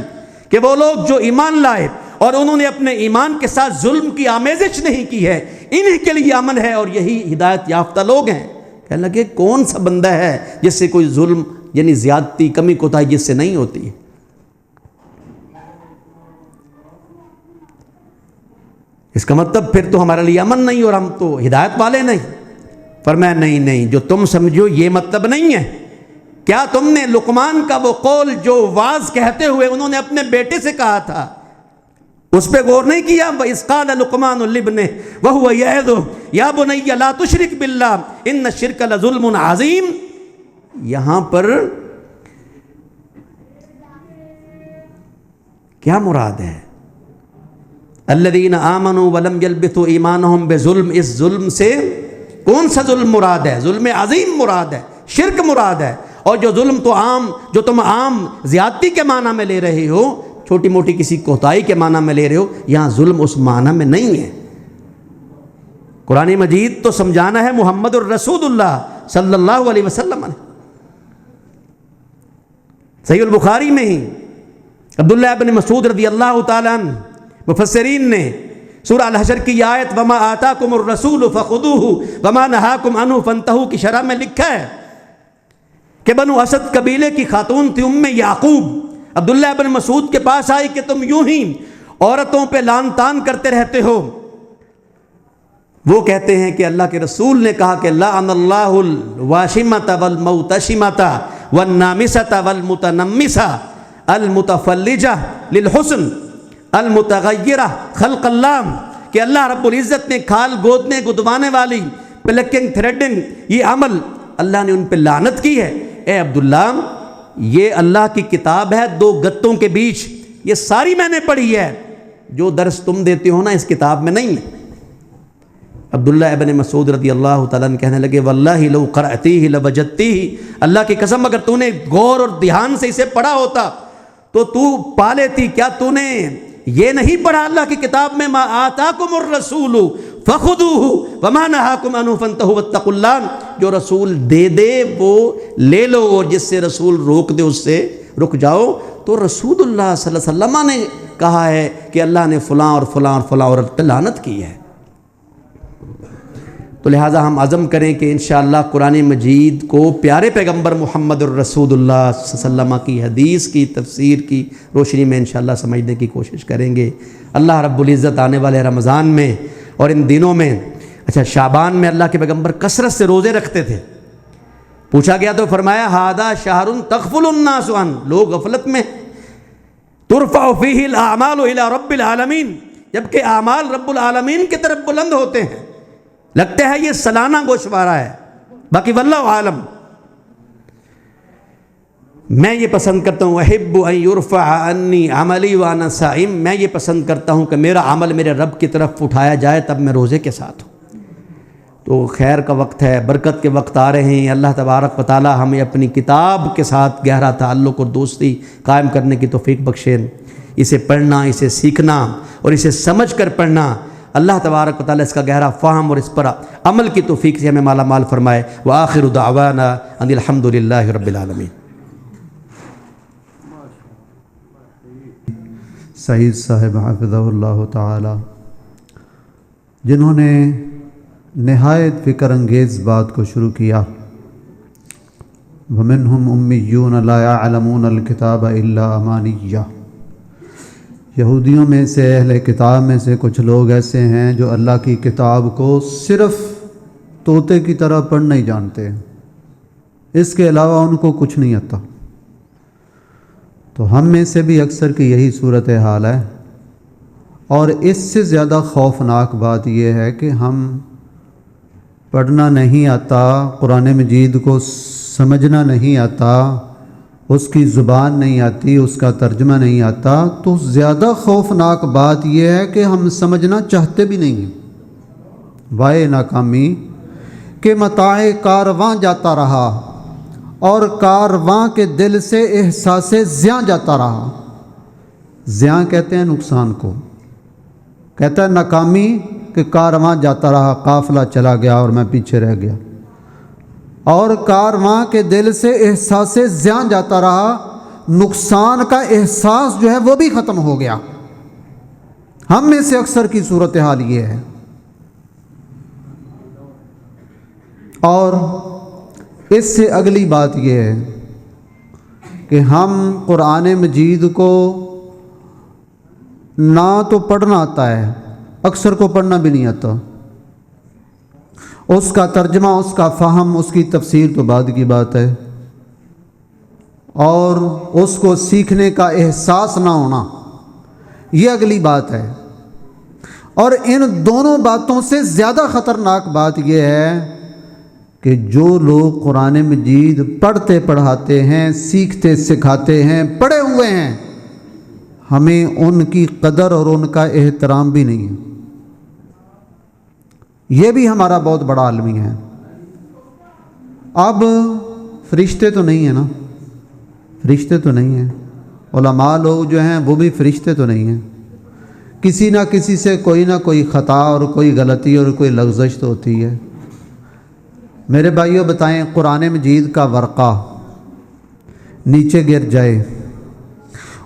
کہ وہ لوگ جو ایمان لائے اور انہوں نے اپنے ایمان کے ساتھ ظلم کی آمیزش نہیں کی ہے، انہی کے لیے امن ہے اور یہی ہدایت یافتہ لوگ ہیں۔ کہنے لگے کون سا بندہ ہے جس سے کوئی ظلم یعنی زیادتی کمی کوتاہی جس سے نہیں ہوتی؟ اس کا مطلب پھر تو ہمارے لیے امن نہیں اور ہم تو ہدایت والے نہیں۔ فرمایا نہیں، جو تم سمجھو یہ مطلب نہیں ہے۔ کیا تم نے لقمان کا وہ قول جو واعظ کہتے ہوئے انہوں نے اپنے بیٹے سے کہا تھا اس پہ غور نہیں کیا؟ وَإِذْ قَالَ لُقْمَانُ لِابْنِهِ وَهُوَ يَعِظُهُ يَا بُنَيَّ لَا تُشْرِكْ بِاللَّهِ إِنَّ الشِّرْكَ لَظُلْمٌ عَظِيمٌ۔ یہاں پر کیا مراد ہے؟ الَّذِينَ آمَنُوا وَلَمْ يَلْبِسُوا إِيمَانَهُمْ بِظُلْمٍ، اس ظلم سے کون سا ظلم مراد ہے؟ ظلم عظیم مراد ہے، شرک مراد ہے۔ اور جو ظلم تو جو تم عام زیادتی کے معنی میں لے رہے ہو، چھوٹی موٹی کسی کوتاہی کے معنی میں لے رہے ہو، یہاں ظلم اس معنی میں نہیں ہے۔ قرآن مجید تو سمجھانا ہے محمد الرسول اللہ صلی اللہ علیہ وسلم نے۔ صحیح البخاری میں ہی عبداللہ ابن مسعود رضی اللہ تعالیٰ عنہ مفسرین نے سورہ الحشر کی آیت وما آتاکم الرسول فخذوہ وما نہاکم عنہ فانتہوا کی شرح میں لکھا ہے کہ بنو اسد قبیلے کی خاتون تھی ام یعقوب، عبداللہ ابن مسعود کے پاس آئی کہ تم یوں ہی عورتوں پہ لان تان کرتے رہتے ہو۔ وہ کہتے ہیں کہ اللہ کے رسول نے کہا کہ لعن اللہ الواشمۃ والموتشمۃ والنامسۃ والمتنمسۃ المتفلجہ للحسن المتغیرہ خلق اللہ، کہ اللہ رب العزت نے کھال گودنے گدوانے والی پلکنگ تھریڈنگ یہ عمل اللہ نے ان پہ لعنت کی ہے۔ اے عبداللہ یہ اللہ کی کتاب ہے دو گتوں کے بیچ، یہ ساری میں نے پڑھی ہے، جو درس تم دیتے ہو نا اس کتاب میں نہیں ہے۔ عبداللہ ابن مسعود رضی اللہ تعالیٰ عنہ کہنے لگے واللہ لو قرأتیہ لوجدتیہ، اللہ کی قسم اگر تو نے غور اور دھیان سے اسے پڑھا ہوتا تو پا لیتی۔ کیا تو نے یہ نہیں پڑھا اللہ کی کتاب میں ما آتاکم الرسول فخذوہ وما نہاکم عنہ فانتہوا واتقوا اللہ، جو رسول دے دے وہ لے لو اور جس سے رسول روک دے اس سے رک جاؤ۔ تو رسول اللہ صلی اللہ علیہ وسلم نے کہا ہے کہ اللہ نے فلاں اور فلاں اور فلاں عورت پہ لعنت کی ہے۔ تو لہٰذا ہم عزم کریں کہ انشاءاللہ قرآن مجید کو پیارے پیغمبر محمد الرسول اللہ صلی اللہ علیہ وسلم کی حدیث کی تفسیر کی روشنی میں انشاءاللہ سمجھنے کی کوشش کریں گے۔ اللہ رب العزت آنے والے رمضان میں اور ان دنوں میں، شعبان میں اللہ کے پیغمبر کثرت سے روزے رکھتے تھے۔ پوچھا گیا تو فرمایا ھذا شہر تغفل الناس عنہ، لوگ غفلت میں، ترفع فیہ الاعمال الی رب العالمین، جبکہ اعمال رب العالمین کی طرف بلند ہوتے ہیں۔ لگتا ہے یہ سالانہ گوشوارہ ہے، باقی واللہ عالم۔ میں یہ پسند کرتا ہوں احب ان یرفع عنی عملی وانا صائم، میں یہ پسند کرتا ہوں کہ میرا عمل میرے رب کی طرف اٹھایا جائے تب میں روزے کے ساتھ ہوں۔ تو خیر کا وقت ہے، برکت کے وقت آ رہے ہیں۔ اللہ تبارک و تعالی ہمیں اپنی کتاب کے ساتھ گہرا تعلق اور دوستی قائم کرنے کی توفیق بخشیں۔ اسے پڑھنا، اسے سیکھنا اور اسے سمجھ کر پڑھنا، اللہ تبارک و تعالی اس کا گہرا فہم اور اس پر عمل کی توفیق سے ہمیں مالا مال فرمائے۔ وآخر دعوانا ان الحمد للہ رب العالمین۔
سعید صاحب حافظہ اللہ تعالی، جنہوں نے نہایت فکر انگیز بات کو شروع کیا، وَمِنْهُمْ أُمِّيُّونَ لَا يَعْلَمُونَ الْكِتَابَ إِلَّا أَمَانِيَّ، یہودیوں میں سے، اہل کتاب میں سے کچھ لوگ ایسے ہیں جو اللہ کی کتاب کو صرف طوطے کی طرح پڑھنا ہی جانتے ہیں، اس کے علاوہ ان کو کچھ نہیں آتا۔ تو ہم میں سے بھی اکثر کی یہی صورت حال ہے، اور اس سے زیادہ خوفناک بات یہ ہے کہ ہم پڑھنا نہیں آتا، قرآن مجید کو سمجھنا نہیں آتا، اس کی زبان نہیں آتی، اس کا ترجمہ نہیں آتا، تو زیادہ خوفناک بات یہ ہے کہ ہم سمجھنا چاہتے بھی نہیں ہیں۔ وائے ناکامی کہ متاع کارواں جاتا رہا اور کارواں کے دل سے احساس زیاں جاتا رہا۔ زیاں کہتے ہیں نقصان کو، کہتا ہے ناکامی کہ کارواں جاتا رہا، قافلہ چلا گیا اور میں پیچھے رہ گیا، اور کارواں کے دل سے احساس زیاں جاتا رہا، نقصان کا احساس جو ہے وہ بھی ختم ہو گیا۔ ہم میں سے اکثر کی صورتحال یہ ہے۔ اور اس سے اگلی بات یہ ہے کہ ہم قرآن مجید کو نہ تو پڑھنا آتا ہے، اکثر کو پڑھنا بھی نہیں آتا، اس کا ترجمہ، اس کا فہم، اس کی تفسیر تو بعد کی بات ہے، اور اس کو سیکھنے کا احساس نہ ہونا یہ اگلی بات ہے۔ اور ان دونوں باتوں سے زیادہ خطرناک بات یہ ہے کہ جو لوگ قرآن مجید پڑھتے پڑھاتے ہیں، سیکھتے سکھاتے ہیں، پڑھے ہوئے ہیں، ہمیں ان کی قدر اور ان کا احترام بھی نہیں ہے۔ یہ بھی ہمارا بہت بڑا المیہ ہے۔ اب فرشتے تو نہیں ہیں نا، فرشتے تو نہیں ہیں، علماء لوگ جو ہیں وہ بھی فرشتے تو نہیں ہیں، کسی نہ کسی سے کوئی نہ کوئی خطا اور کوئی غلطی اور کوئی لغزش تو ہوتی ہے۔ میرے بھائیوں بتائیں، قرآن مجید کا ورقہ نیچے گر جائے،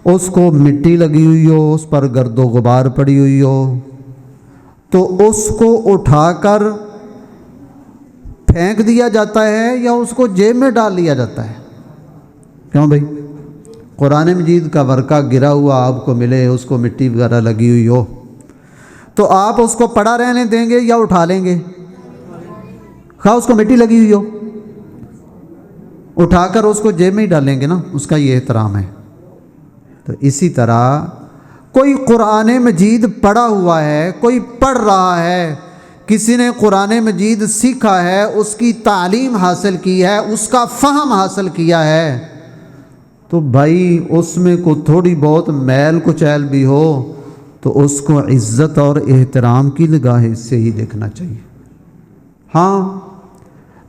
اس کو مٹی لگی ہوئی ہو، اس پر گرد و غبار پڑی ہوئی ہو، تو اس کو اٹھا کر پھینک دیا جاتا ہے یا اس کو جیب میں ڈال لیا جاتا ہے؟ کیوں بھائی؟ قرآن مجید کا ورقہ گرا ہوا آپ کو ملے، اس کو مٹی وغیرہ لگی ہوئی ہو، تو آپ اس کو پڑا رہنے دیں گے یا اٹھا لیں گے؟ خواہ اس کو مٹی لگی ہوئی ہو، اٹھا کر اس کو جیب میں ہی ڈالیں گے نا، اس کا یہ احترام ہے۔ تو اسی طرح کوئی قرآن مجید پڑھا ہوا ہے، کوئی پڑھ رہا ہے، کسی نے قرآن مجید سیکھا ہے، اس کی تعلیم حاصل کی ہے، اس کا فہم حاصل کیا ہے، تو بھائی اس میں کوئی تھوڑی بہت میل کچیل بھی ہو تو اس کو عزت اور احترام کی نگاہ سے ہی دیکھنا چاہیے۔ ہاں،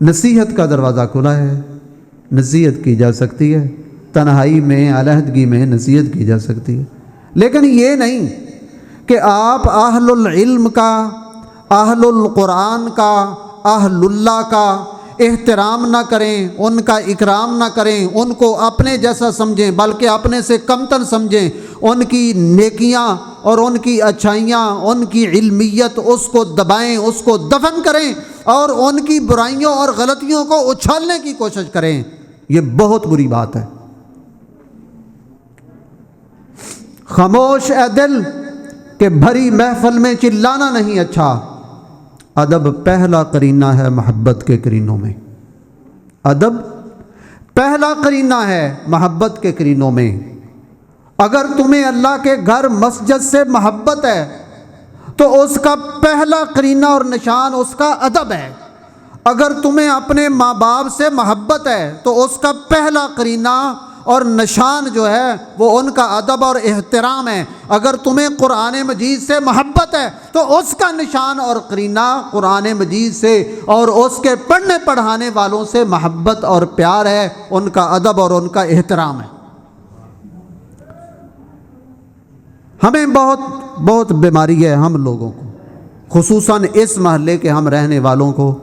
نصیحت کا دروازہ کھلا ہے، نصیحت کی جا سکتی ہے، تنہائی میں، علیحدگی میں نصیحت کی جا سکتی ہے، لیکن یہ نہیں کہ آپ اہل العلم کا، اہل القرآن کا، اہل اللہ کا احترام نہ کریں، ان کا اکرام نہ کریں، ان کو اپنے جیسا سمجھیں بلکہ اپنے سے کمتر سمجھیں، ان کی نیکیاں اور ان کی اچھائیاں، ان کی علمیت، اس کو دبائیں، اس کو دفن کریں اور ان کی برائیوں اور غلطیوں کو اچھالنے کی کوشش کریں۔ یہ بہت بری بات ہے۔ خاموش اے دل کہ بھری محفل میں چلانا نہیں اچھا، ادب پہلا قرینہ ہے محبت کے قرینوں میں، ادب پہلا قرینہ ہے محبت کے قرینوں میں۔ اگر تمہیں اللہ کے گھر مسجد سے محبت ہے تو اس کا پہلا قرینہ اور نشان اس کا ادب ہے۔ اگر تمہیں اپنے ماں باپ سے محبت ہے تو اس کا پہلا قرینہ اور نشان جو ہے وہ ان کا ادب اور احترام ہے۔ اگر تمہیں قرآن مجید سے محبت ہے تو اس کا نشان اور قرینہ قرآن مجید سے اور اس کے پڑھنے پڑھانے والوں سے محبت اور پیار ہے، ان کا ادب اور ان کا احترام ہے۔ ہمیں بہت بیماری ہے ہم لوگوں کو، خصوصاً اس محلے کے ہم رہنے والوں کو،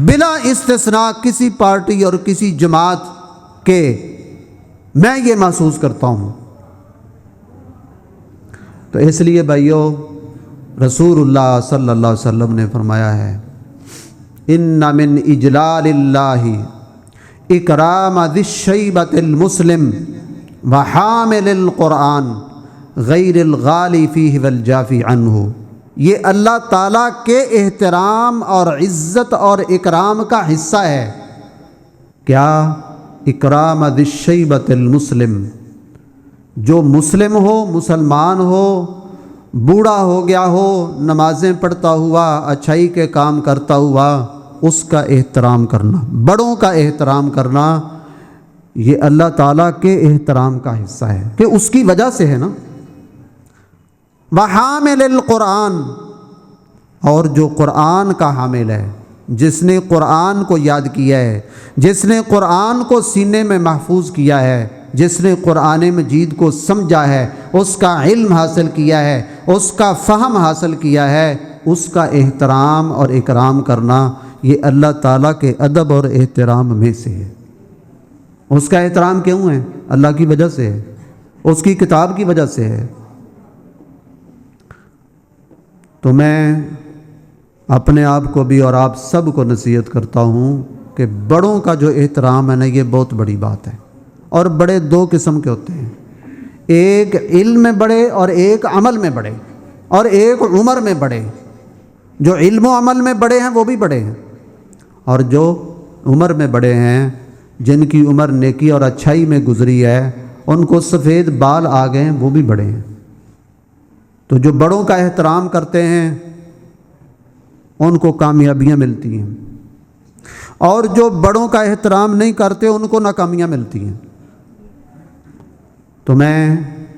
بلا استثناء کسی پارٹی اور کسی جماعت کے، میں یہ محسوس کرتا ہوں۔ تو اس لیے بھائیو، رسول اللہ صلی اللہ علیہ وسلم نے فرمایا ہے، ان من اجلال اللہ اکرام ذی الشیبۃ المسلم وحامل القرآن غیر الغالی فیہ والجافی عنہ۔ یہ اللہ تعالیٰ کے احترام اور عزت اور اکرام کا حصہ ہے۔ کیا؟ اکرام ذی الشیبۃ المسلم، جو مسلم ہو، مسلمان ہو، بوڑھا ہو گیا ہو، نمازیں پڑھتا ہوا، اچھائی کے کام کرتا ہوا، اس کا احترام کرنا، بڑوں کا احترام کرنا، یہ اللہ تعالیٰ کے احترام کا حصہ ہے کہ اس کی وجہ سے ہے نا۔ وحامل القرآن، اور جو قرآن کا حامل ہے، جس نے قرآن کو یاد کیا ہے، جس نے قرآن کو سینے میں محفوظ کیا ہے، جس نے قرآن مجید کو سمجھا ہے، اس کا علم حاصل کیا ہے، اس کا فہم حاصل کیا ہے، اس کا احترام اور اکرام کرنا یہ اللہ تعالیٰ کے ادب اور احترام میں سے ہے۔ اس کا احترام کیوں ہے؟ اللہ کی وجہ سے ہے، اس کی کتاب کی وجہ سے ہے۔ تو میں اپنے آپ کو بھی اور آپ سب کو نصیحت کرتا ہوں کہ بڑوں کا جو احترام ہے نا، یہ بہت بڑی بات ہے۔ اور بڑے دو قسم کے ہوتے ہیں، ایک علم میں بڑے اور ایک عمل میں بڑے، اور ایک عمر میں بڑے۔ جو علم و عمل میں بڑے ہیں وہ بھی بڑے ہیں، اور جو عمر میں بڑے ہیں، جن کی عمر نیکی اور اچھائی میں گزری ہے، ان کو سفید بال آ گئے ہیں، وہ بھی بڑے ہیں۔ تو جو بڑوں کا احترام کرتے ہیں ان کو کامیابیاں ملتی ہیں، اور جو بڑوں کا احترام نہیں کرتے ان کو ناکامیاں ملتی ہیں۔ تو میں